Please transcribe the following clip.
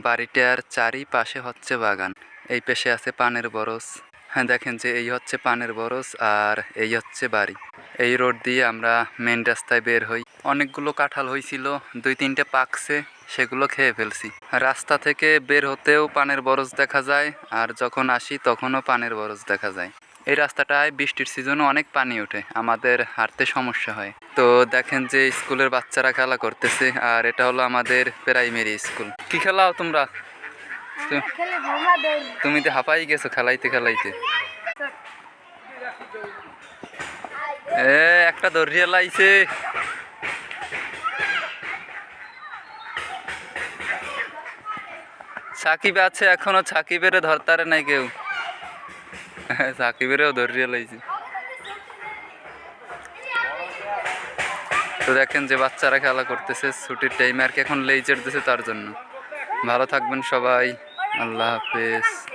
বাড়িটার চারিপাশে হচ্ছে বাগান। এই পাশে আছে পানের বরজ। হ্যাঁ, দেখেন যে এই হচ্ছে পানের বরজ আর এই হচ্ছে বাড়ি। এই রোড দিয়ে আমরা মেন রাস্তায় বের হই। অনেকগুলো কাঁঠাল হয়েছিল, 2-3টে পাকছে, সেগুলো খেয়ে ফেলছি। রাস্তা থেকে বের হতেও পানের বরজ দেখা যায়, আর যখন আসি তখনও পানের বরজ দেখা যায়। এই রাস্তাটায় বৃষ্টির সিজনে অনেক পানি ওঠে, আমাদের হাঁটতে সমস্যা হয়। তো দেখেন যে স্কুলের বাচ্চারা খেলা করতেছে, আর এটা হলো আমাদের প্রাইমারি স্কুল। কি খেলাও তোমরা? তুমি তো হাঁপাই গেছো খেলাইতে খেলাইতে। একটা দরিয়া লাইছে। সাকিব আছে এখনো, সাকিবের ধরতারে নাই কেউ। সাকিবেরও দরিয়া লাইছে। তো দেখেন যে বাচ্চারা খেলা করতেছে, ছুটির টাইমে আর কি এখন লেইচার দিছে তার জন্য। ভালো থাকবেন সবাই, আল্লাহ হাফেজ।